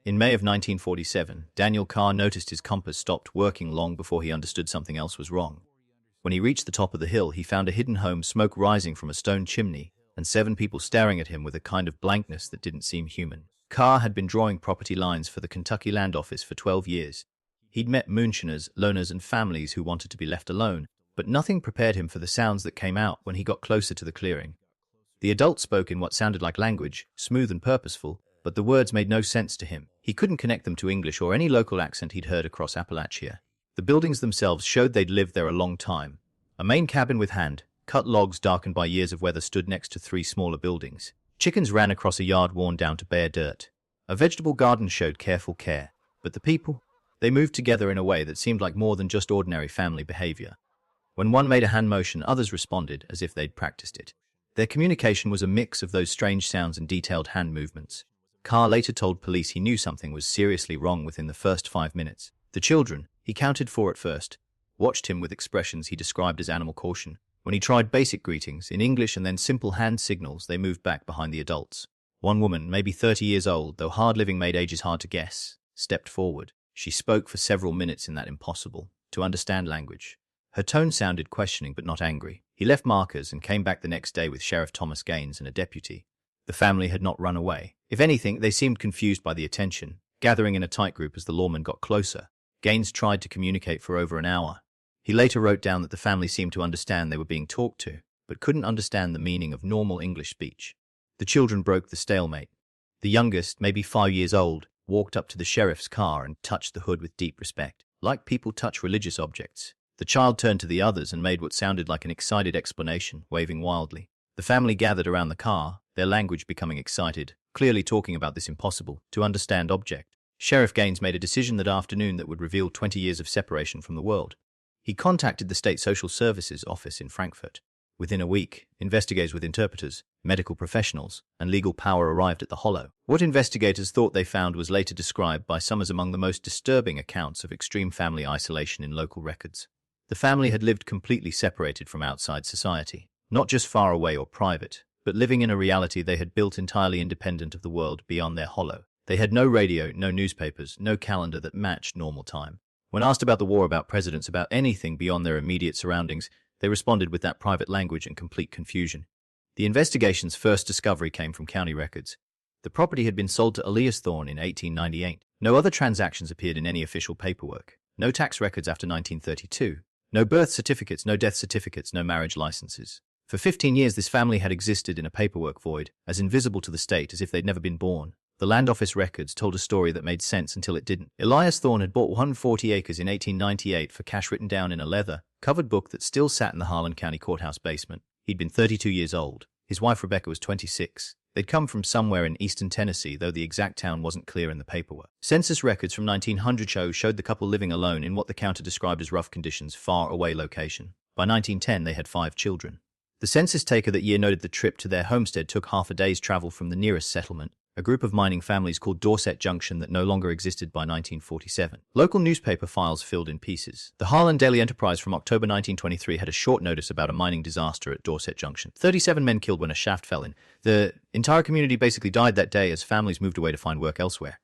In May of 1947, Daniel Carr noticed his compass stopped working long before he understood something else was wrong. When he reached the top of the hill, he found a hidden home, smoke rising from a stone chimney, and 7 people staring at him with a kind of blankness that didn't seem human. Carr had been drawing property lines for the Kentucky Land Office for 12 years. He'd met moonshiners, loners, and families who wanted to be left alone, but nothing prepared him for the sounds that came out when he got closer to the clearing. The adults spoke in what sounded like language, smooth and purposeful, but the words made no sense to him. He couldn't connect them to English or any local accent he'd heard across Appalachia. The buildings themselves showed they'd lived there a long time. A main cabin with hand-cut logs darkened by years of weather stood next to 3 smaller buildings. Chickens ran across a yard worn down to bare dirt. A vegetable garden showed careful care. But the people? They moved together in a way that seemed like more than just ordinary family behavior. When one made a hand motion, others responded as if they'd practiced it. Their communication was a mix of those strange sounds and detailed hand movements. Carr later told police he knew something was seriously wrong within the first 5 minutes. The children, he counted 4 at first, watched him with expressions he described as animal caution. When he tried basic greetings in English and then simple hand signals, they moved back behind the adults. One woman, maybe 30 years old, though hard living made ages hard to guess, stepped forward. She spoke for several minutes in that impossible to understand language. Her tone sounded questioning but not angry. He left markers and came back the next day with Sheriff Thomas Gaines and a deputy. The family had not run away. If anything, they seemed confused by the attention, gathering in a tight group as the lawman got closer. Gaines tried to communicate for over an hour. He later wrote down that the family seemed to understand they were being talked to, but couldn't understand the meaning of normal English speech. The children broke the stalemate. The youngest, maybe 5 years old, walked up to the sheriff's car and touched the hood with deep respect, like people touch religious objects. The child turned to the others and made what sounded like an excited explanation, waving wildly. The family gathered around the car, their language becoming excited, clearly talking about this impossible to understand object. Sheriff Gaines made a decision that afternoon that would reveal 20 years of separation from the world. He contacted the State Social Services office in Frankfurt. Within a week, investigators with interpreters, medical professionals, and legal power arrived at the hollow. What investigators thought they found was later described by some as among the most disturbing accounts of extreme family isolation in local records. The family had lived completely separated from outside society, not just far away or private, but living in a reality they had built entirely independent of the world beyond their hollow. They had no radio, no newspapers, no calendar that matched normal time. When asked about the war, about presidents, about anything beyond their immediate surroundings, they responded with that private language and complete confusion. The investigation's first discovery came from county records. The property had been sold to Elias Thorne in 1898. No other transactions appeared in any official paperwork. No tax records after 1932. No birth certificates, no death certificates, no marriage licenses. For 15 years, this family had existed in a paperwork void, as invisible to the state as if they'd never been born. The land office records told a story that made sense until it didn't. Elias Thorne had bought 140 acres in 1898 for cash written down in a leather-covered book that still sat in the Harlan County Courthouse basement. He'd been 32 years old. His wife Rebecca was 26. They'd come from somewhere in eastern Tennessee, though the exact town wasn't clear in the paperwork. Census records from 1900 showed the couple living alone in what the counter described as rough conditions, far away location. By 1910, they had 5 children. The census taker that year noted the trip to their homestead took half a day's travel from the nearest settlement, a group of mining families called Dorset Junction that no longer existed by 1947. Local newspaper files filled in pieces. The Harlan Daily Enterprise from October 1923 had a short notice about a mining disaster at Dorset Junction. 37 men killed when a shaft fell in. The entire community basically died that day as families moved away to find work elsewhere.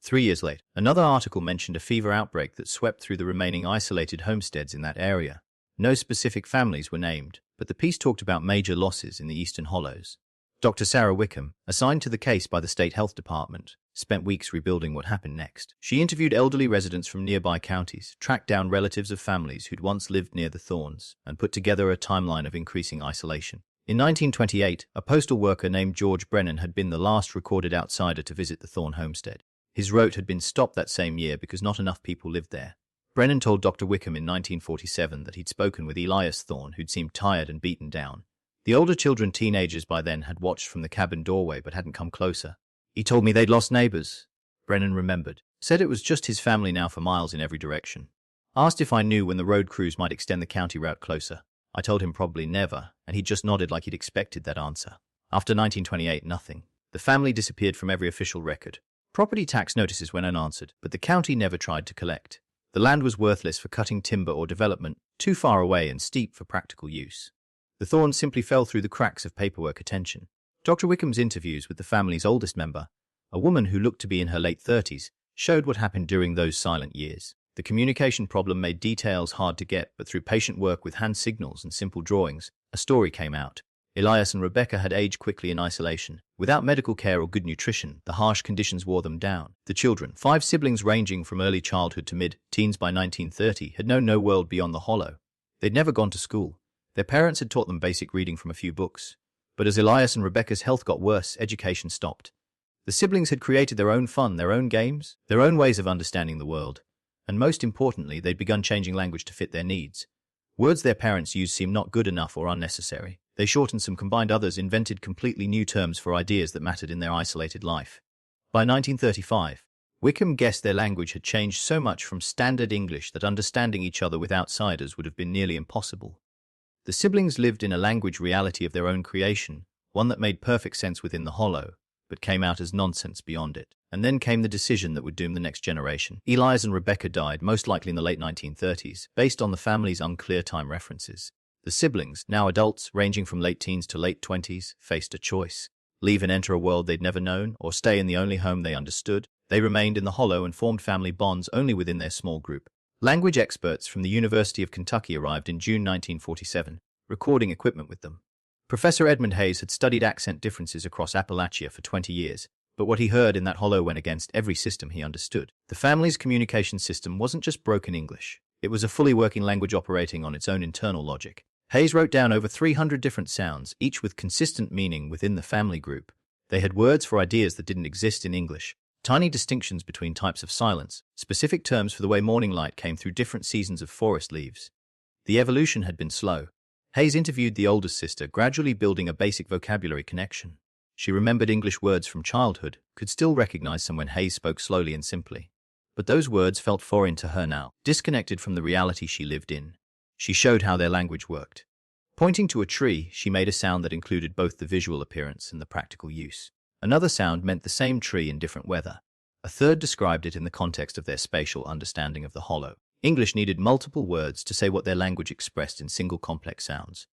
3 years later, another article mentioned a fever outbreak that swept through the remaining isolated homesteads in that area. No specific families were named, but the piece talked about major losses in the Eastern Hollows. Dr. Sarah Wickham, assigned to the case by the State Health Department, spent weeks rebuilding what happened next. She interviewed elderly residents from nearby counties, tracked down relatives of families who'd once lived near the Thorns, and put together a timeline of increasing isolation. In 1928, a postal worker named George Brennan had been the last recorded outsider to visit the Thorn homestead. His route had been stopped that same year because not enough people lived there. Brennan told Dr. Wickham in 1947 that he'd spoken with Elias Thorne, who'd seemed tired and beaten down. The older children, teenagers by then, had watched from the cabin doorway but hadn't come closer. He told me they'd lost neighbors, Brennan remembered. Said it was just his family now for miles in every direction. Asked if I knew when the road crews might extend the county route closer. I told him probably never, and he just nodded like he'd expected that answer. After 1928, nothing. The family disappeared from every official record. Property tax notices went unanswered, but the county never tried to collect. The land was worthless for cutting timber or development, too far away and steep for practical use. The Thorns simply fell through the cracks of paperwork attention. Dr. Wickham's interviews with the family's oldest member, A woman who looked to be in her late 30s showed what happened during those silent years. The communication problem made details hard to get, but through patient work with hand signals and simple drawings, a story came out. Elias and Rebecca had aged quickly in isolation. Without medical care or good nutrition, the harsh conditions wore them down. The children, 5 siblings ranging from early childhood to mid-teens by 1930, had known no world beyond the hollow. They'd never gone to school. Their parents had taught them basic reading from a few books. But as Elias and Rebecca's health got worse, education stopped. The siblings had created their own fun, their own games, their own ways of understanding the world. And most importantly, they'd begun changing language to fit their needs. Words their parents used seemed not good enough or unnecessary. They shortened some, combined others, invented completely new terms for ideas that mattered in their isolated life. By 1935, Wickham guessed their language had changed so much from standard English that understanding each other with outsiders would have been nearly impossible. The siblings lived in a language reality of their own creation, one that made perfect sense within the hollow, but came out as nonsense beyond it. And then came the decision that would doom the next generation. Elias and Rebecca died, most likely in the late 1930s, based on the family's unclear time references. The siblings, now adults ranging from late teens to late 20s, faced a choice: leave and enter a world they'd never known, or stay in the only home they understood. They remained in the hollow and formed family bonds only within their small group. Language experts from the University of Kentucky arrived in June 1947, recording equipment with them. Professor Edmund Hayes had studied accent differences across Appalachia for 20 years, but what he heard in that hollow went against every system he understood. The family's communication system wasn't just broken English. It was a fully working language operating on its own internal logic. Hayes wrote down over 300 different sounds, each with consistent meaning within the family group. They had words for ideas that didn't exist in English, tiny distinctions between types of silence, specific terms for the way morning light came through different seasons of forest leaves. The evolution had been slow. Hayes interviewed the oldest sister, gradually building a basic vocabulary connection. She remembered English words from childhood, could still recognize them when Hayes spoke slowly and simply. But those words felt foreign to her now, disconnected from the reality she lived in. She showed how their language worked. Pointing to a tree, she made a sound that included both the visual appearance and the practical use. Another sound meant the same tree in different weather. A third described it in the context of their spatial understanding of the hollow. English needed multiple words to say what their language expressed in single complex sounds.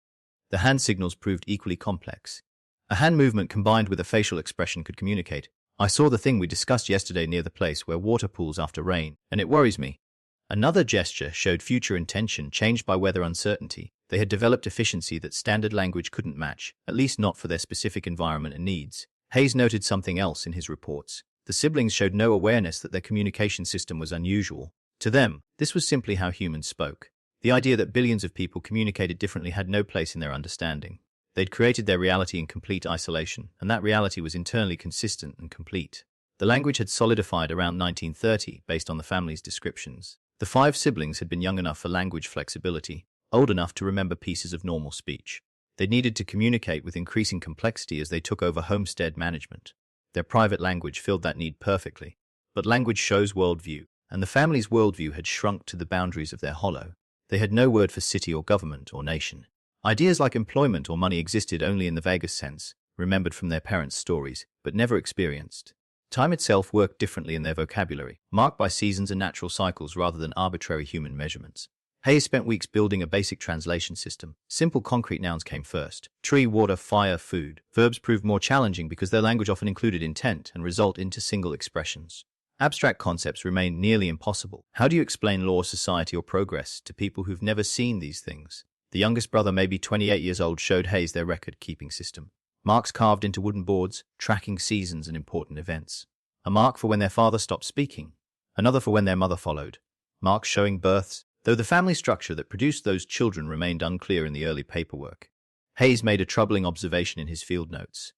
The hand signals proved equally complex. A hand movement combined with a facial expression could communicate. I saw the thing we discussed yesterday near the place where water pools after rain, and it worries me. Another gesture showed future intention changed by weather uncertainty. They had developed efficiency that standard language couldn't match, at least not for their specific environment and needs. Hayes noted something else in his reports. The siblings showed no awareness that their communication system was unusual. To them, this was simply how humans spoke. The idea that billions of people communicated differently had no place in their understanding. They'd created their reality in complete isolation, and that reality was internally consistent and complete. The language had solidified around 1930 based on the family's descriptions. The 5 siblings had been young enough for language flexibility, old enough to remember pieces of normal speech. They needed to communicate with increasing complexity as they took over homestead management. Their private language filled that need perfectly. But language shows worldview, and the family's worldview had shrunk to the boundaries of their hollow. They had no word for city or government or nation. Ideas like employment or money existed only in the vaguest sense, remembered from their parents' stories, but never experienced. Time itself worked differently in their vocabulary, marked by seasons and natural cycles rather than arbitrary human measurements. Hayes spent weeks building a basic translation system. Simple concrete nouns came first. Tree, water, fire, food. Verbs proved more challenging because their language often included intent and result into single expressions. Abstract concepts remained nearly impossible. How do you explain law, society, or progress to people who've never seen these things? The youngest brother, maybe 28 years old, showed Hayes their record-keeping system. Marks carved into wooden boards, tracking seasons and important events. A mark for when their father stopped speaking. Another for when their mother followed. Marks showing births, though the family structure that produced those children remained unclear in the early paperwork. Hayes made a troubling observation in his field notes.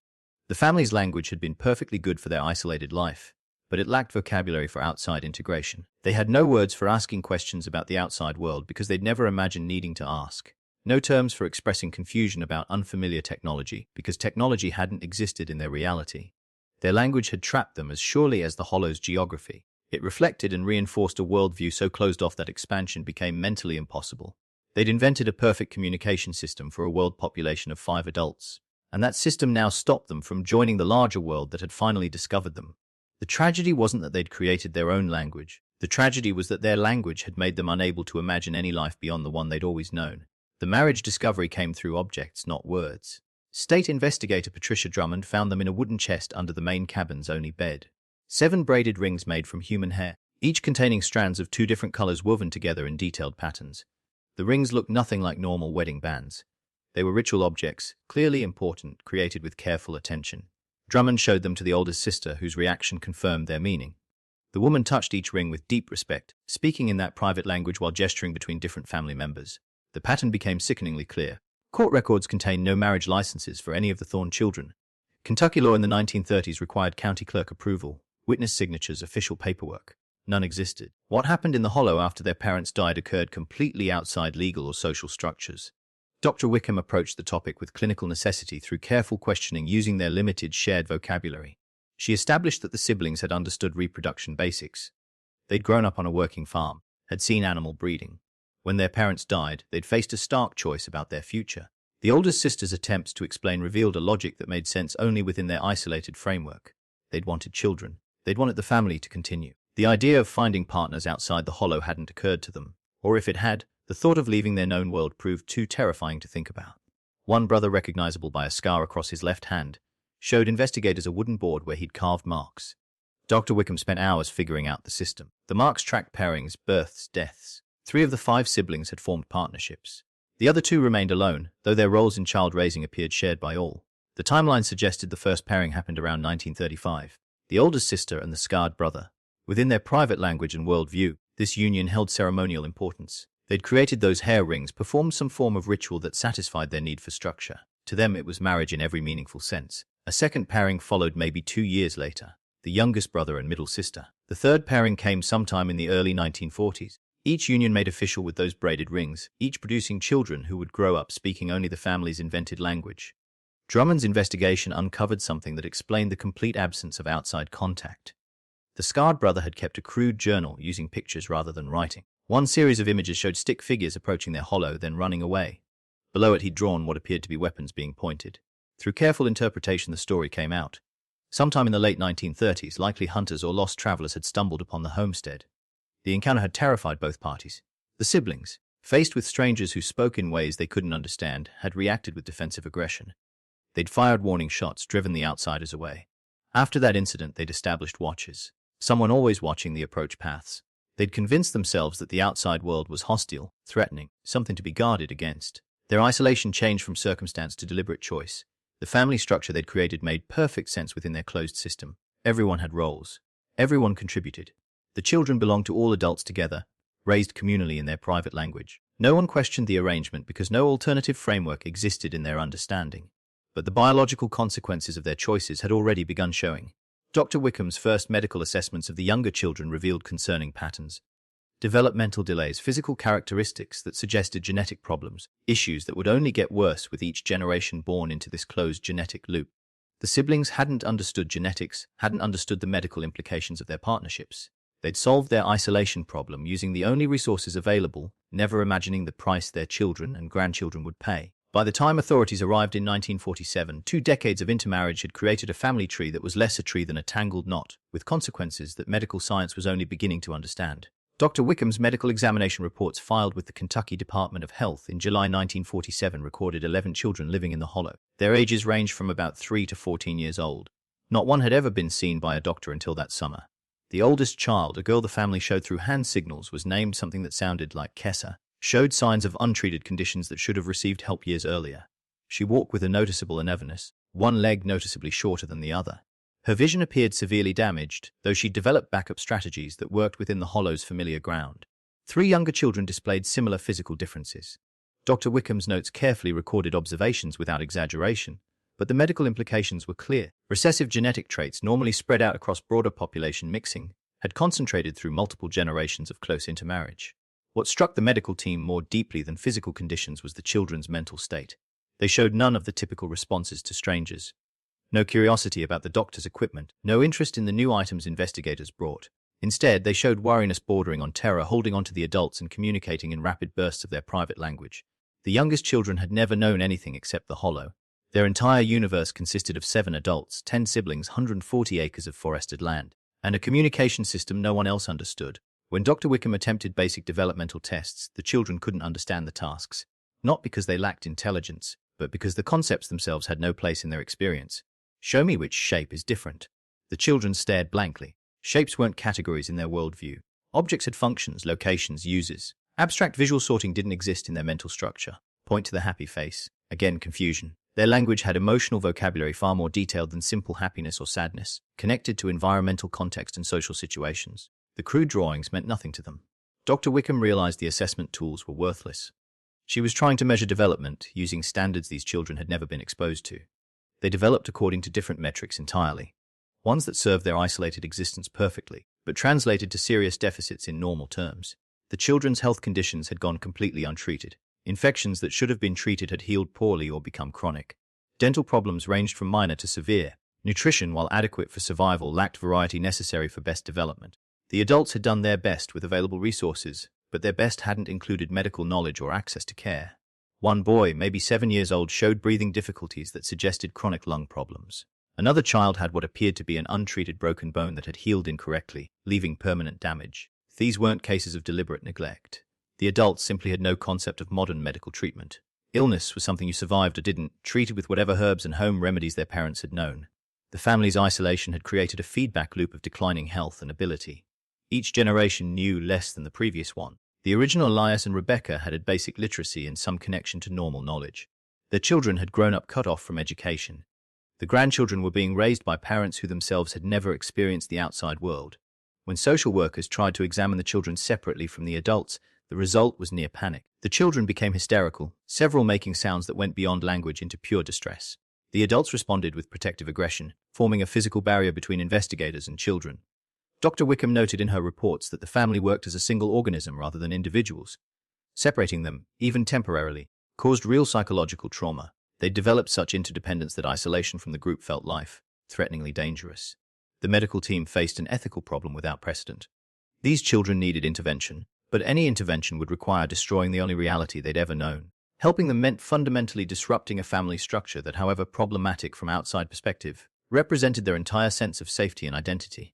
The family's language had been perfectly good for their isolated life, but it lacked vocabulary for outside integration. They had no words for asking questions about the outside world because they'd never imagined needing to ask. No terms for expressing confusion about unfamiliar technology because technology hadn't existed in their reality. Their language had trapped them as surely as the hollow's geography. It reflected and reinforced a worldview so closed off that expansion became mentally impossible. They'd invented a perfect communication system for a world population of 5 adults, and that system now stopped them from joining the larger world that had finally discovered them. The tragedy wasn't that they'd created their own language. The tragedy was that their language had made them unable to imagine any life beyond the one they'd always known. The marriage discovery came through objects, not words. State investigator Patricia Drummond found them in a wooden chest under the main cabin's only bed. 7 braided rings made from human hair, each containing strands of 2 different colors woven together in detailed patterns. The rings looked nothing like normal wedding bands. They were ritual objects, clearly important, created with careful attention. Drummond showed them to the oldest sister, whose reaction confirmed their meaning. The woman touched each ring with deep respect, speaking in that private language while gesturing between different family members. The pattern became sickeningly clear. Court records contained no marriage licenses for any of the Thorne children. Kentucky law in the 1930s required county clerk approval, witness signatures, official paperwork. None existed. What happened in the hollow after their parents died occurred completely outside legal or social structures. Dr. Wickham approached the topic with clinical necessity through careful questioning using their limited shared vocabulary. She established that the siblings had understood reproduction basics. They'd grown up on a working farm, had seen animal breeding. When their parents died, they'd faced a stark choice about their future. The oldest sister's attempts to explain revealed a logic that made sense only within their isolated framework. They'd wanted children. They'd wanted the family to continue. The idea of finding partners outside the hollow hadn't occurred to them, or if it had, the thought of leaving their known world proved too terrifying to think about. One brother, recognizable by a scar across his left hand, showed investigators a wooden board where he'd carved marks. Dr. Wickham spent hours figuring out the system. The marks tracked pairings, births, deaths. 3 of the 5 siblings had formed partnerships. The other 2 remained alone, though their roles in child raising appeared shared by all. The timeline suggested the first pairing happened around 1935. The oldest sister and the scarred brother. Within their private language and worldview, this union held ceremonial importance. They'd created those hair rings, performed some form of ritual that satisfied their need for structure. To them, it was marriage in every meaningful sense. A second pairing followed maybe 2 years later. The youngest brother and middle sister. The third pairing came sometime in the early 1940s. Each union made official with those braided rings, each producing children who would grow up speaking only the family's invented language. Drummond's investigation uncovered something that explained the complete absence of outside contact. The scarred brother had kept a crude journal using pictures rather than writing. One series of images showed stick figures approaching their hollow, then running away. Below it he'd drawn what appeared to be weapons being pointed. Through careful interpretation the story came out. Sometime in the late 1930s, likely hunters or lost travelers had stumbled upon the homestead. The encounter had terrified both parties. The siblings, faced with strangers who spoke in ways they couldn't understand, had reacted with defensive aggression. They'd fired warning shots, driven the outsiders away. After that incident, they'd established watchers. Someone always watching the approach paths. They'd convinced themselves that the outside world was hostile, threatening, something to be guarded against. Their isolation changed from circumstance to deliberate choice. The family structure they'd created made perfect sense within their closed system. Everyone had roles. Everyone contributed. The children belonged to all adults together, raised communally in their private language. No one questioned the arrangement because no alternative framework existed in their understanding. But the biological consequences of their choices had already begun showing. Dr. Wickham's first medical assessments of the younger children revealed concerning patterns. Developmental delays, physical characteristics that suggested genetic problems, issues that would only get worse with each generation born into this closed genetic loop. The siblings hadn't understood genetics, hadn't understood the medical implications of their partnerships. They'd solved their isolation problem using the only resources available, never imagining the price their children and grandchildren would pay. By the time authorities arrived in 1947, 2 decades of intermarriage had created a family tree that was less a tree than a tangled knot, with consequences that medical science was only beginning to understand. Dr. Wickham's medical examination reports filed with the Kentucky Department of Health in July 1947 recorded 11 children living in the hollow. Their ages ranged from about 3 to 14 years old. Not one had ever been seen by a doctor until that summer. The oldest child, a girl the family showed through hand signals, was named something that sounded like Kessa, showed signs of untreated conditions that should have received help years earlier. She walked with a noticeable unevenness, one leg noticeably shorter than the other. Her vision appeared severely damaged, though she'd developed backup strategies that worked within the hollow's familiar ground. 3 younger children displayed similar physical differences. Dr. Wickham's notes carefully recorded observations without exaggeration, but the medical implications were clear. Recessive genetic traits, normally spread out across broader population mixing, had concentrated through multiple generations of close intermarriage. What struck the medical team more deeply than physical conditions was the children's mental state. They showed none of the typical responses to strangers. No curiosity about the doctor's equipment, no interest in the new items investigators brought. Instead, they showed wariness bordering on terror, holding on to the adults and communicating in rapid bursts of their private language. The youngest children had never known anything except the hollow. Their entire universe consisted of 7 adults, 10 siblings, 140 acres of forested land, and a communication system no one else understood. When Dr. Wickham attempted basic developmental tests, the children couldn't understand the tasks, not because they lacked intelligence, but because the concepts themselves had no place in their experience. "Show me which shape is different." The children stared blankly. Shapes weren't categories in their worldview. Objects had functions, locations, uses. Abstract visual sorting didn't exist in their mental structure. Point to the happy face. Again, confusion. Their language had emotional vocabulary far more detailed than simple happiness or sadness, connected to environmental context and social situations. The crude drawings meant nothing to them. Dr. Wickham realized the assessment tools were worthless. She was trying to measure development using standards these children had never been exposed to. They developed according to different metrics entirely. Ones that served their isolated existence perfectly, but translated to serious deficits in normal terms. The children's health conditions had gone completely untreated. Infections that should have been treated had healed poorly or become chronic. Dental problems ranged from minor to severe. Nutrition, while adequate for survival, lacked variety necessary for best development. The adults had done their best with available resources, but their best hadn't included medical knowledge or access to care. One boy, maybe 7 years old, showed breathing difficulties that suggested chronic lung problems. Another child had what appeared to be an untreated broken bone that had healed incorrectly, leaving permanent damage. These weren't cases of deliberate neglect. The adults simply had no concept of modern medical treatment. Illness was something you survived or didn't, treated with whatever herbs and home remedies their parents had known. The family's isolation had created a feedback loop of declining health and ability. Each generation knew less than the previous one. The original Elias and Rebecca had basic literacy and some connection to normal knowledge. Their children had grown up cut off from education. The grandchildren were being raised by parents who themselves had never experienced the outside world. When social workers tried to examine the children separately from the adults, the result was near panic. The children became hysterical, several making sounds that went beyond language into pure distress. The adults responded with protective aggression, forming a physical barrier between investigators and children. Dr. Wickham noted in her reports that the family worked as a single organism rather than individuals. Separating them, even temporarily, caused real psychological trauma. They developed such interdependence that isolation from the group felt life-threateningly dangerous. The medical team faced an ethical problem without precedent. These children needed intervention, but any intervention would require destroying the only reality they'd ever known. Helping them meant fundamentally disrupting a family structure that, however problematic from outside perspective, represented their entire sense of safety and identity.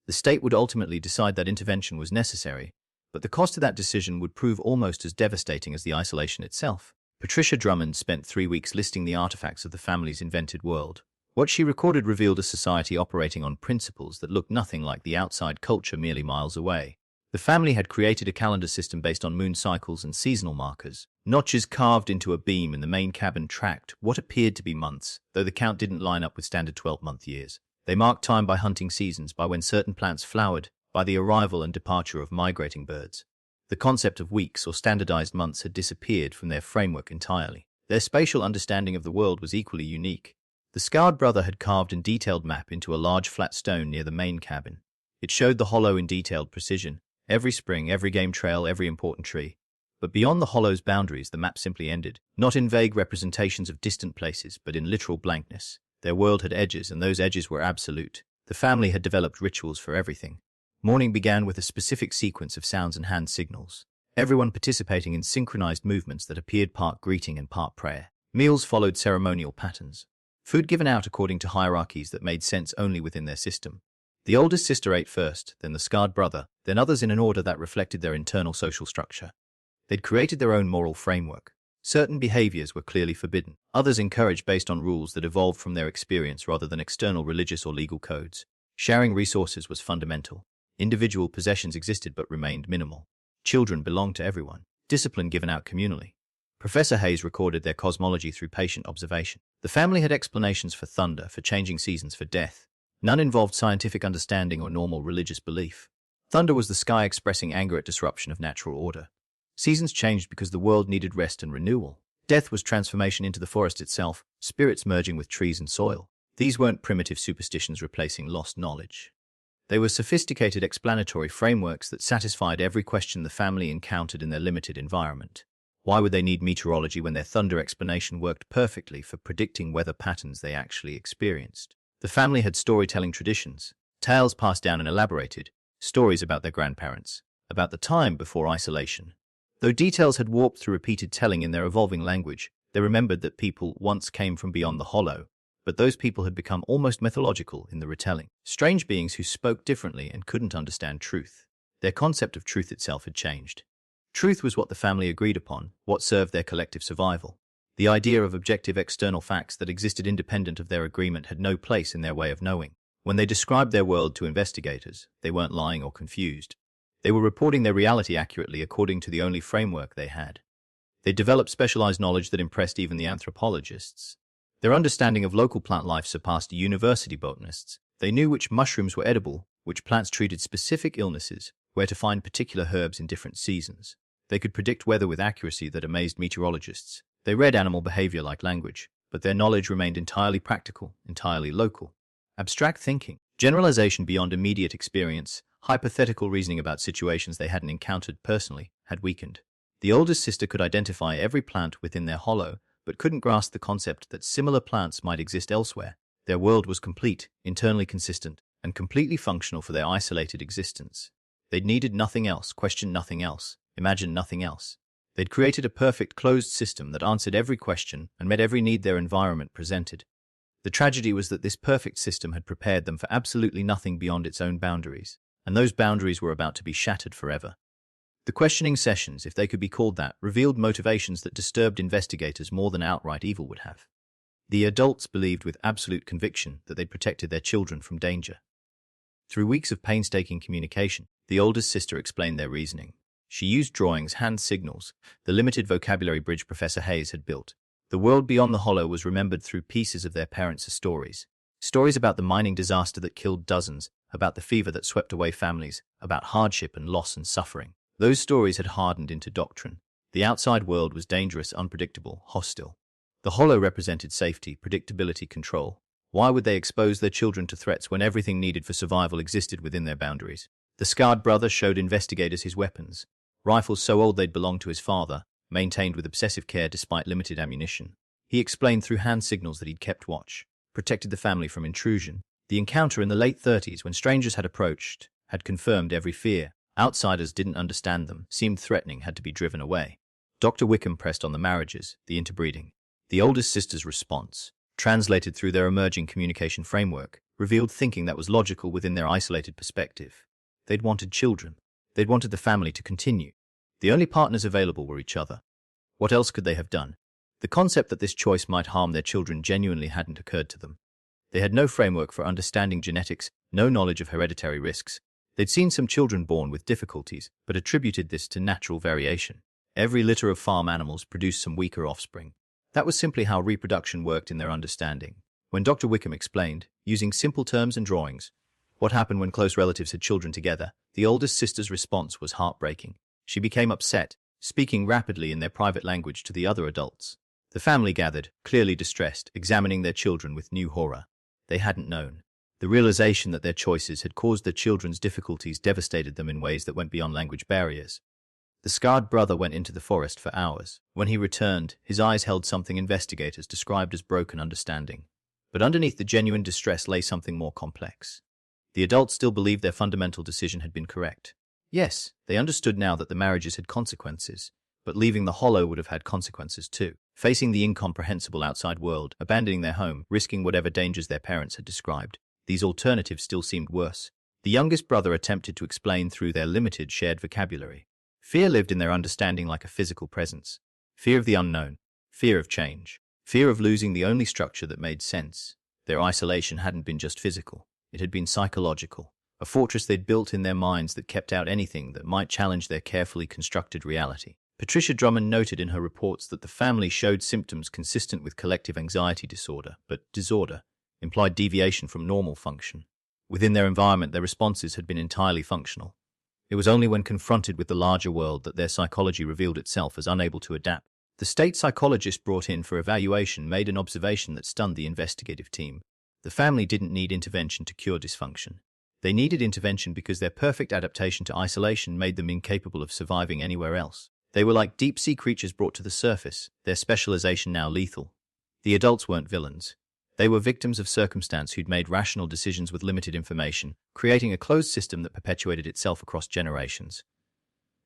The state would ultimately decide that intervention was necessary, but the cost of that decision would prove almost as devastating as the isolation itself. Patricia Drummond spent 3 weeks listing the artifacts of the family's invented world. What she recorded revealed a society operating on principles that looked nothing like the outside culture merely miles away. The family had created a calendar system based on moon cycles and seasonal markers. Notches carved into a beam in the main cabin tracked what appeared to be months, though the count didn't line up with standard 12-month years. They marked time by hunting seasons, by when certain plants flowered, by the arrival and departure of migrating birds. The concept of weeks or standardized months had disappeared from their framework entirely. Their spatial understanding of the world was equally unique. The scarred brother had carved a detailed map into a large flat stone near the main cabin. It showed the hollow in detailed precision, every spring, every game trail, every important tree. But beyond the hollow's boundaries, the map simply ended, not in vague representations of distant places, but in literal blankness. Their world had edges, and those edges were absolute. The family had developed rituals for everything. Morning began with a specific sequence of sounds and hand signals, everyone participating in synchronized movements that appeared part greeting and part prayer. Meals followed ceremonial patterns. Food given out according to hierarchies that made sense only within their system. The oldest sister ate first, then the scarred brother, then others in an order that reflected their internal social structure. They'd created their own moral framework. Certain behaviors were clearly forbidden, others encouraged based on rules that evolved from their experience rather than external religious or legal codes. Sharing resources was fundamental. Individual possessions existed but remained minimal. Children belonged to everyone. Discipline given out communally. Professor Hayes recorded their cosmology through patient observation. The family had explanations for thunder, for changing seasons, for death. None involved scientific understanding or normal religious belief. Thunder was the sky expressing anger at disruption of natural order. Seasons changed because the world needed rest and renewal. Death was transformation into the forest itself, spirits merging with trees and soil. These weren't primitive superstitions replacing lost knowledge. They were sophisticated explanatory frameworks that satisfied every question the family encountered in their limited environment. Why would they need meteorology when their thunder explanation worked perfectly for predicting weather patterns they actually experienced? The family had storytelling traditions, tales passed down and elaborated, stories about their grandparents, about the time before isolation. Though details had warped through repeated telling in their evolving language, they remembered that people once came from beyond the hollow, but those people had become almost mythological in the retelling. Strange beings who spoke differently and couldn't understand truth. Their concept of truth itself had changed. Truth was what the family agreed upon, what served their collective survival. The idea of objective external facts that existed independent of their agreement had no place in their way of knowing. When they described their world to investigators, they weren't lying or confused. They were reporting their reality accurately according to the only framework they had. They developed specialized knowledge that impressed even the anthropologists. Their understanding of local plant life surpassed university botanists. They knew which mushrooms were edible, which plants treated specific illnesses, where to find particular herbs in different seasons. They could predict weather with accuracy that amazed meteorologists. They read animal behavior like language, but their knowledge remained entirely practical, entirely local. Abstract thinking, generalization beyond immediate experience, hypothetical reasoning about situations they hadn't encountered personally, had weakened. The oldest sister could identify every plant within their hollow, but couldn't grasp the concept that similar plants might exist elsewhere. Their world was complete, internally consistent, and completely functional for their isolated existence. They'd needed nothing else, questioned nothing else, imagined nothing else. They'd created a perfect closed system that answered every question and met every need their environment presented. The tragedy was that this perfect system had prepared them for absolutely nothing beyond its own boundaries, and those boundaries were about to be shattered forever. The questioning sessions, if they could be called that, revealed motivations that disturbed investigators more than outright evil would have. The adults believed with absolute conviction that they'd protected their children from danger. Through weeks of painstaking communication, the oldest sister explained their reasoning. She used drawings, hand signals, the limited vocabulary bridge Professor Hayes had built. The world beyond the hollow was remembered through pieces of their parents' stories. Stories about the mining disaster that killed dozens, about the fever that swept away families, about hardship and loss and suffering. Those stories had hardened into doctrine. The outside world was dangerous, unpredictable, hostile. The hollow represented safety, predictability, control. Why would they expose their children to threats when everything needed for survival existed within their boundaries? The scarred brother showed investigators his weapons. Rifles so old they'd belonged to his father, maintained with obsessive care despite limited ammunition. He explained through hand signals that he'd kept watch, protected the family from intrusion. The encounter in the late 30s, when strangers had approached, had confirmed every fear. Outsiders didn't understand them, seemed threatening, had to be driven away. Dr. Wickham pressed on the marriages, the interbreeding. The oldest sister's response, translated through their emerging communication framework, revealed thinking that was logical within their isolated perspective. They'd wanted children. They'd wanted the family to continue. The only partners available were each other. What else could they have done? The concept that this choice might harm their children genuinely hadn't occurred to them. They had no framework for understanding genetics, no knowledge of hereditary risks. They'd seen some children born with difficulties, but attributed this to natural variation. Every litter of farm animals produced some weaker offspring. That was simply how reproduction worked in their understanding. When Dr. Wickham explained, using simple terms and drawings, what happened when close relatives had children together, the oldest sister's response was heartbreaking. She became upset, speaking rapidly in their private language to the other adults. The family gathered, clearly distressed, examining their children with new horror. They hadn't known. The realization that their choices had caused their children's difficulties devastated them in ways that went beyond language barriers. The scarred brother went into the forest for hours. When he returned, his eyes held something investigators described as broken understanding. But underneath the genuine distress lay something more complex. The adults still believed their fundamental decision had been correct. Yes, they understood now that the marriages had consequences, but leaving the hollow would have had consequences too. Facing the incomprehensible outside world, abandoning their home, risking whatever dangers their parents had described, these alternatives still seemed worse. The youngest brother attempted to explain through their limited shared vocabulary. Fear lived in their understanding like a physical presence. Fear of the unknown, fear of change, fear of losing the only structure that made sense. Their isolation hadn't been just physical, it had been psychological. A fortress they'd built in their minds that kept out anything that might challenge their carefully constructed reality. Patricia Drummond noted in her reports that the family showed symptoms consistent with collective anxiety disorder, but disorder implied deviation from normal function. Within their environment, their responses had been entirely functional. It was only when confronted with the larger world that their psychology revealed itself as unable to adapt. The state psychologist brought in for evaluation made an observation that stunned the investigative team. The family didn't need intervention to cure dysfunction. They needed intervention because their perfect adaptation to isolation made them incapable of surviving anywhere else. They were like deep-sea creatures brought to the surface, their specialization now lethal. The adults weren't villains. They were victims of circumstance who'd made rational decisions with limited information, creating a closed system that perpetuated itself across generations.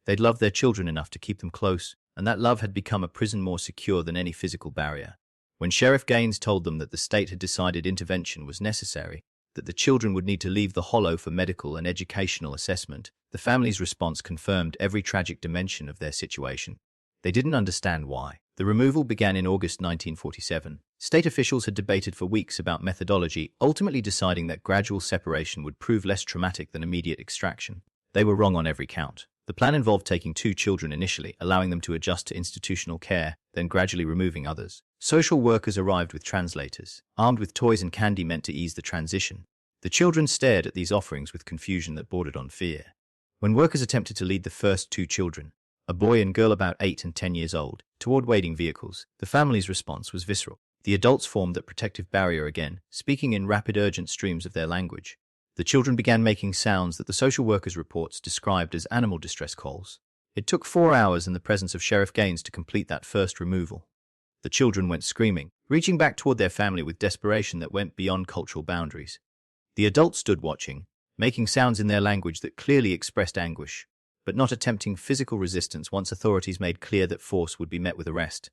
They'd loved their children enough to keep them close, and that love had become a prison more secure than any physical barrier. When Sheriff Gaines told them that the state had decided intervention was necessary, that the children would need to leave the hollow for medical and educational assessment, the family's response confirmed every tragic dimension of their situation. They didn't understand why, The removal began in August 1947. State officials had debated for weeks about methodology, ultimately deciding that gradual separation would prove less traumatic than immediate extraction. They were wrong on every count. The plan involved taking 2 children initially, allowing them to adjust to institutional care, then gradually removing others. Social workers arrived with translators, armed with toys and candy meant to ease the transition. The children stared at these offerings with confusion that bordered on fear. When workers attempted to lead the first 2 children, a boy and girl about 8 and 10 years old, toward waiting vehicles, the family's response was visceral. The adults formed that protective barrier again, speaking in rapid, urgent streams of their language. The children began making sounds that the social workers' reports described as animal distress calls. It took 4 hours in the presence of Sheriff Gaines to complete that first removal. The children went screaming, reaching back toward their family with desperation that went beyond cultural boundaries. The adults stood watching, making sounds in their language that clearly expressed anguish, but not attempting physical resistance once authorities made clear that force would be met with arrest.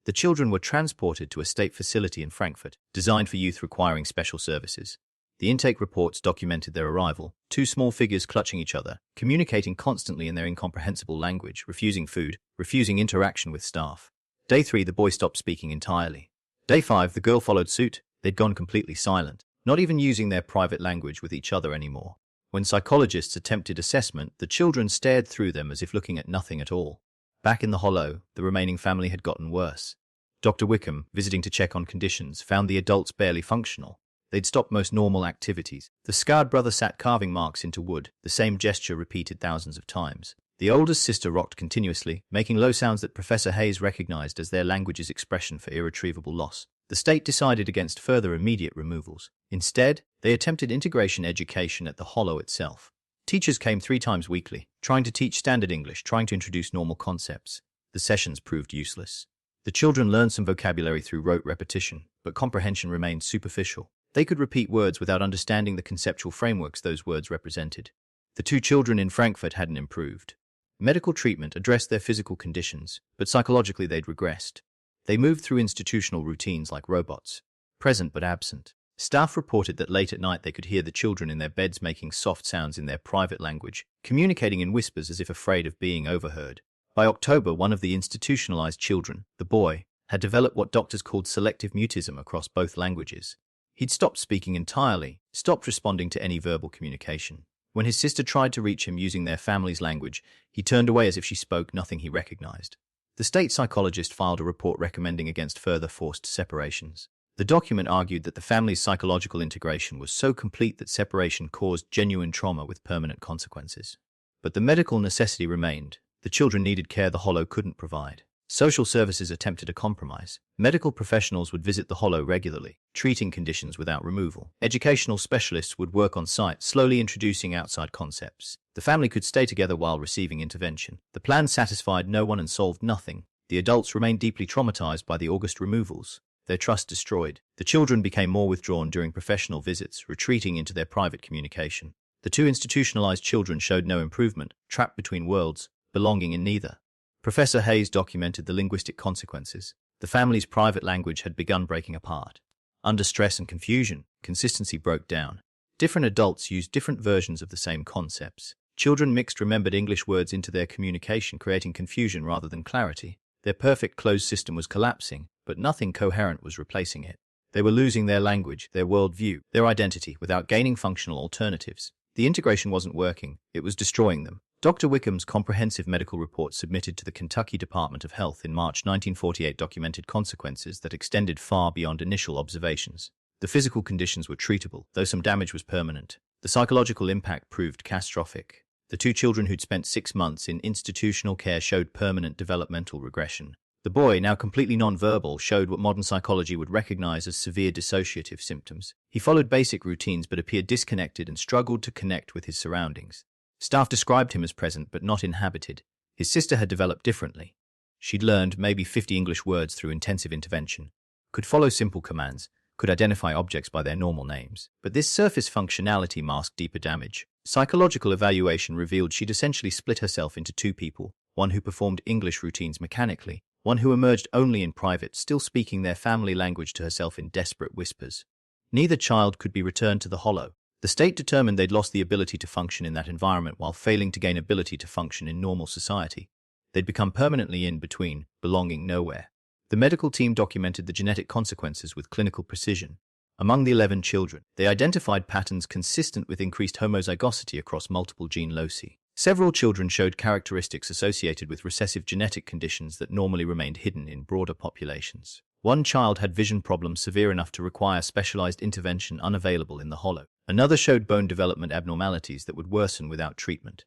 The children were transported to a state facility in Frankfurt, designed for youth requiring special services. The intake reports documented their arrival, 2 small figures clutching each other, communicating constantly in their incomprehensible language, refusing food, refusing interaction with staff. Day 3, the boy stopped speaking entirely. Day 5, the girl followed suit. They'd gone completely silent, not even using their private language with each other anymore. When psychologists attempted assessment, the children stared through them as if looking at nothing at all. Back in the hollow, the remaining family had gotten worse. Dr. Wickham, visiting to check on conditions, found the adults barely functional. They'd stopped most normal activities. The scarred brother sat carving marks into wood, the same gesture repeated thousands of times. The oldest sister rocked continuously, making low sounds that Professor Hayes recognized as their language's expression for irretrievable loss. The state decided against further immediate removals. Instead, they attempted integration education at the hollow itself. Teachers came 3 times weekly, trying to teach standard English, trying to introduce normal concepts. The sessions proved useless. The children learned some vocabulary through rote repetition, but comprehension remained superficial. They could repeat words without understanding the conceptual frameworks those words represented. The 2 children in Frankfurt hadn't improved. Medical treatment addressed their physical conditions, but psychologically they'd regressed. They moved through institutional routines like robots, present but absent. Staff reported that late at night they could hear the children in their beds making soft sounds in their private language, communicating in whispers as if afraid of being overheard. By October, one of the institutionalized children, the boy, had developed what doctors called selective mutism across both languages. He'd stopped speaking entirely, stopped responding to any verbal communication. When his sister tried to reach him using their family's language, he turned away as if she spoke nothing he recognized. The state psychologist filed a report recommending against further forced separations. The document argued that the family's psychological integration was so complete that separation caused genuine trauma with permanent consequences. But the medical necessity remained. The children needed care the hollow couldn't provide. Social services attempted a compromise. Medical professionals would visit the hollow regularly, treating conditions without removal. Educational specialists would work on site, slowly introducing outside concepts. The family could stay together while receiving intervention. The plan satisfied no one and solved nothing. The adults remained deeply traumatized by the August removals, their trust destroyed. The children became more withdrawn during professional visits, retreating into their private communication. The 2 institutionalized children showed no improvement, trapped between worlds, belonging in neither. Professor Hayes documented the linguistic consequences. The family's private language had begun breaking apart. Under stress and confusion, consistency broke down. Different adults used different versions of the same concepts. Children mixed remembered English words into their communication, creating confusion rather than clarity. Their perfect closed system was collapsing, but nothing coherent was replacing it. They were losing their language, their worldview, their identity, without gaining functional alternatives. The integration wasn't working, it was destroying them. Dr. Wickham's comprehensive medical report submitted to the Kentucky Department of Health in March 1948 documented consequences that extended far beyond initial observations. The physical conditions were treatable, though some damage was permanent. The psychological impact proved catastrophic. The 2 children who'd spent 6 months in institutional care showed permanent developmental regression. The boy, now completely nonverbal, showed what modern psychology would recognize as severe dissociative symptoms. He followed basic routines but appeared disconnected and struggled to connect with his surroundings. Staff described him as present but not inhabited. His sister had developed differently. She'd learned maybe 50 English words through intensive intervention, could follow simple commands, could identify objects by their normal names. But this surface functionality masked deeper damage. Psychological evaluation revealed she'd essentially split herself into 2 people, one who performed English routines mechanically, one who emerged only in private, still speaking their family language to herself in desperate whispers. Neither child could be returned to the hollow. The state determined they'd lost the ability to function in that environment while failing to gain ability to function in normal society. They'd become permanently in between, belonging nowhere. The medical team documented the genetic consequences with clinical precision. Among the 11 children, they identified patterns consistent with increased homozygosity across multiple gene loci. Several children showed characteristics associated with recessive genetic conditions that normally remained hidden in broader populations. One child had vision problems severe enough to require specialized intervention unavailable in the hollow. Another showed bone development abnormalities that would worsen without treatment.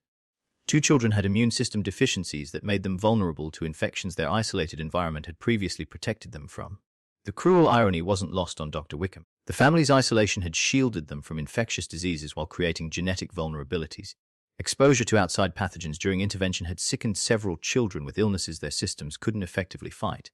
2 children had immune system deficiencies that made them vulnerable to infections their isolated environment had previously protected them from. The cruel irony wasn't lost on Dr. Wickham. The family's isolation had shielded them from infectious diseases while creating genetic vulnerabilities. Exposure to outside pathogens during intervention had sickened several children with illnesses their systems couldn't effectively fight.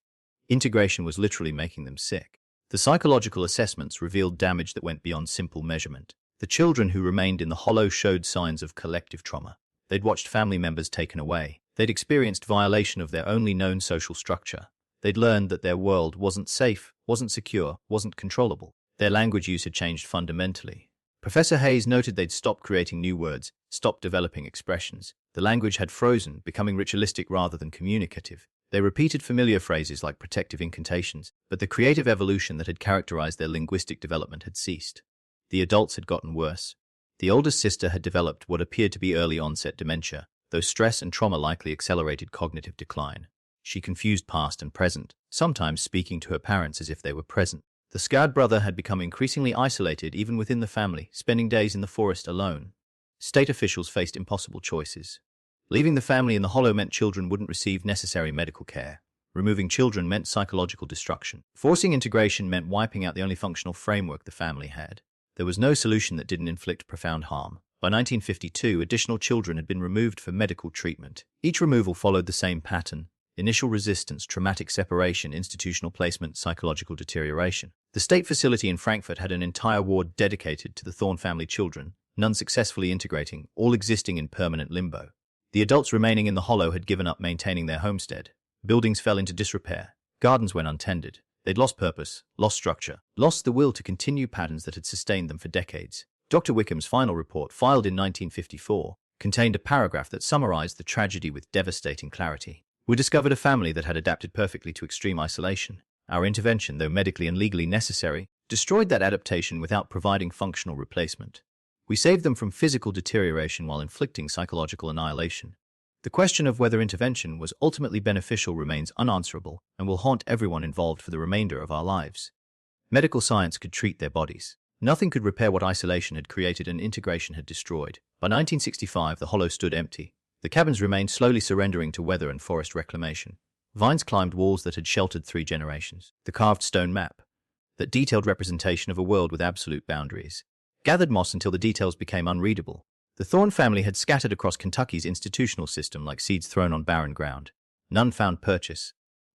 Integration was literally making them sick. The psychological assessments revealed damage that went beyond simple measurement. The children who remained in the hollow showed signs of collective trauma. They'd watched family members taken away. They'd experienced violation of their only known social structure. They'd learned that their world wasn't safe, wasn't secure, wasn't controllable. Their language use had changed fundamentally. Professor Hayes noted they'd stopped creating new words, stopped developing expressions. The language had frozen, becoming ritualistic rather than communicative. They repeated familiar phrases like protective incantations, but the creative evolution that had characterized their linguistic development had ceased. The adults had gotten worse. The oldest sister had developed what appeared to be early-onset dementia, though stress and trauma likely accelerated cognitive decline. She confused past and present, sometimes speaking to her parents as if they were present. The scarred brother had become increasingly isolated even within the family, spending days in the forest alone. State officials faced impossible choices. Leaving the family in the hollow meant children wouldn't receive necessary medical care. Removing children meant psychological destruction. Forcing integration meant wiping out the only functional framework the family had. There was no solution that didn't inflict profound harm. By 1952, additional children had been removed for medical treatment. Each removal followed the same pattern: initial resistance, traumatic separation, institutional placement, psychological deterioration. The state facility in Frankfurt had an entire ward dedicated to the Thorne family children, none successfully integrating, all existing in permanent limbo. The adults remaining in the hollow had given up maintaining their homestead. Buildings fell into disrepair. Gardens went untended. They'd lost purpose, lost structure, lost the will to continue patterns that had sustained them for decades. Dr. Wickham's final report, filed in 1954, contained a paragraph that summarized the tragedy with devastating clarity. We discovered a family that had adapted perfectly to extreme isolation. Our intervention, though medically and legally necessary, destroyed that adaptation without providing functional replacement. We saved them from physical deterioration while inflicting psychological annihilation. The question of whether intervention was ultimately beneficial remains unanswerable and will haunt everyone involved for the remainder of our lives. Medical science could treat their bodies. Nothing could repair what isolation had created and integration had destroyed. By 1965, the hollow stood empty. The cabins remained, slowly surrendering to weather and forest reclamation. Vines climbed walls that had sheltered 3 generations. The carved stone map, that detailed representation of a world with absolute boundaries, gathered moss until the details became unreadable. The Thorne family had scattered across Kentucky's institutional system like seeds thrown on barren ground. None found purchase.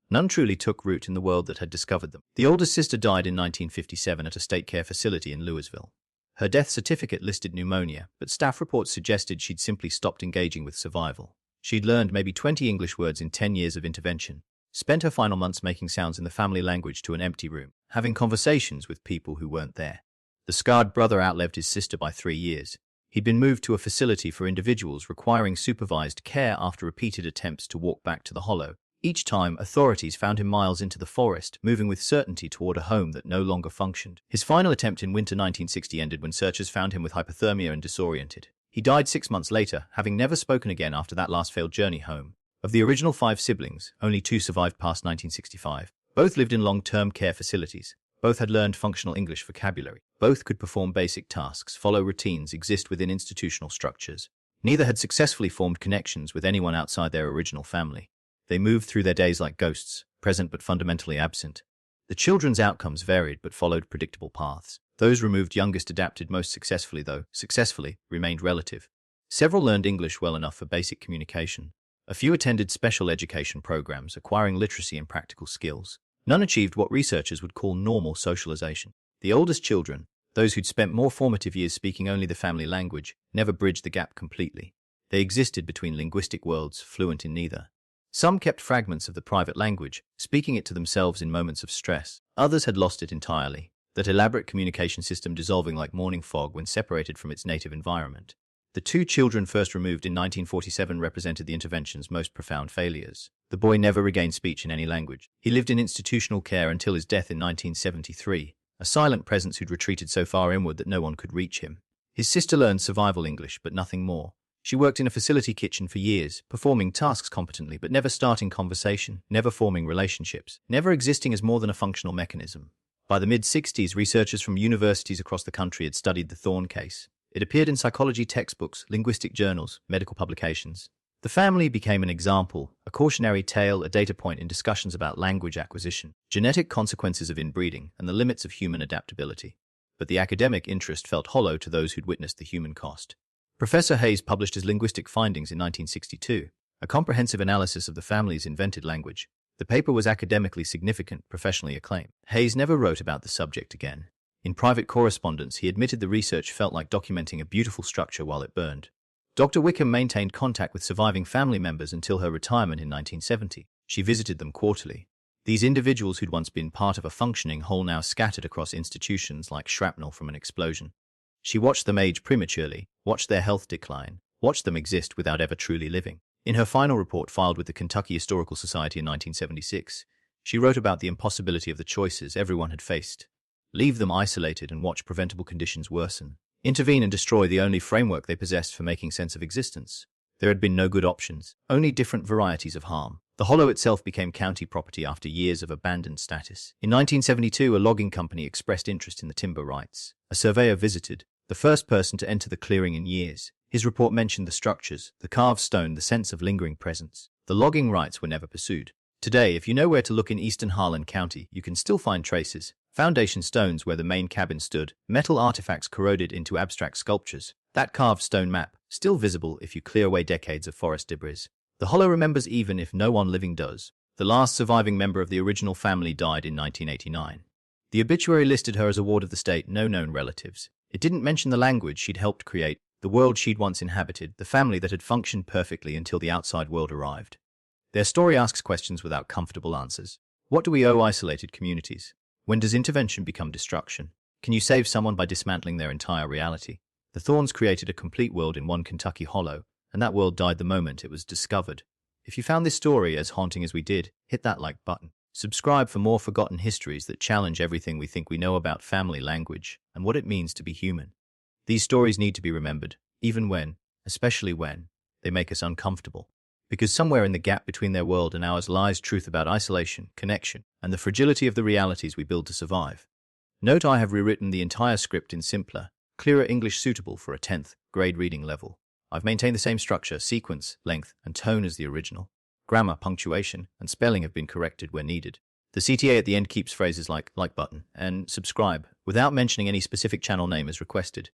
None truly took root in the world that had discovered them. The oldest sister died in 1957 at a state care facility in Louisville. Her death certificate listed pneumonia, but staff reports suggested she'd simply stopped engaging with survival. She'd learned maybe 20 English words in 10 years of intervention, spent her final months making sounds in the family language to an empty room, having conversations with people who weren't there. The scarred brother outlived his sister by 3 years. He'd been moved to a facility for individuals requiring supervised care after repeated attempts to walk back to the hollow. Each time, authorities found him miles into the forest, moving with certainty toward a home that no longer functioned. His final attempt in winter 1960 ended when searchers found him with hypothermia and disoriented. He died 6 months later, having never spoken again after that last failed journey home. Of the original 5 siblings, only 2 survived past 1965. Both lived in long-term care facilities. Both had learned functional English vocabulary. Both could perform basic tasks, follow routines, exist within institutional structures. Neither had successfully formed connections with anyone outside their original family. They moved through their days like ghosts, present but fundamentally absent. The children's outcomes varied but followed predictable paths. Those removed youngest adapted most successfully, though successfully remained relative. Several learned English well enough for basic communication. A few attended special education programs, acquiring literacy and practical skills. None achieved what researchers would call normal socialization. The oldest children, those who'd spent more formative years speaking only the family language, never bridged the gap completely. They existed between linguistic worlds, fluent in neither. Some kept fragments of the private language, speaking it to themselves in moments of stress. Others had lost it entirely, that elaborate communication system dissolving like morning fog when separated from its native environment. The two children first removed in 1947 represented the intervention's most profound failures. The boy never regained speech in any language. He lived in institutional care until his death in 1973, a silent presence who'd retreated so far inward that no one could reach him. His sister learned survival English, but nothing more. She worked in a facility kitchen for years, performing tasks competently but never starting conversation, never forming relationships, never existing as more than a functional mechanism. By the mid-60s, researchers from universities across the country had studied the Thorne case. It appeared in psychology textbooks, linguistic journals, medical publications. The family became an example, a cautionary tale, a data point in discussions about language acquisition, genetic consequences of inbreeding, and the limits of human adaptability. But the academic interest felt hollow to those who'd witnessed the human cost. Professor Hayes published his linguistic findings in 1962, a comprehensive analysis of the family's invented language. The paper was academically significant, professionally acclaimed. Hayes never wrote about the subject again. In private correspondence, he admitted the research felt like documenting a beautiful structure while it burned. Dr. Wickham maintained contact with surviving family members until her retirement in 1970. She visited them quarterly. These individuals who'd once been part of a functioning whole now scattered across institutions like shrapnel from an explosion. She watched them age prematurely, watched their health decline, watched them exist without ever truly living. In her final report filed with the Kentucky Historical Society in 1976, she wrote about the impossibility of the choices everyone had faced. Leave them isolated and watch preventable conditions worsen. Intervene and destroy the only framework they possessed for making sense of existence. There had been no good options, only different varieties of harm. The hollow itself became county property after years of abandoned status. In 1972, a logging company expressed interest in the timber rights. A surveyor visited, the first person to enter the clearing in years. His report mentioned the structures, the carved stone, the sense of lingering presence. The logging rights were never pursued. Today, if you know where to look in eastern Harlan County, you can still find traces. Foundation stones where the main cabin stood, metal artifacts corroded into abstract sculptures. That carved stone map, still visible if you clear away decades of forest debris. The hollow remembers even if no one living does. The last surviving member of the original family died in 1989. The obituary listed her as a ward of the state, no known relatives. It didn't mention the language she'd helped create, the world she'd once inhabited, the family that had functioned perfectly until the outside world arrived. Their story asks questions without comfortable answers. What do we owe isolated communities? When does intervention become destruction? Can you save someone by dismantling their entire reality? The Thornes created a complete world in one Kentucky hollow, and that world died the moment it was discovered. If you found this story as haunting as we did, hit that like button. Subscribe for more forgotten histories that challenge everything we think we know about family language and what it means to be human. These stories need to be remembered, even when, especially when, they make us uncomfortable. Because somewhere in the gap between their world and ours lies truth about isolation, connection, and the fragility of the realities we build to survive. Note I have rewritten the entire script in simpler, clearer English suitable for a 10th grade reading level. I've maintained the same structure, sequence, length, and tone as the original. Grammar, punctuation, and spelling have been corrected where needed. The CTA at the end keeps phrases like button and subscribe, without mentioning any specific channel name as requested.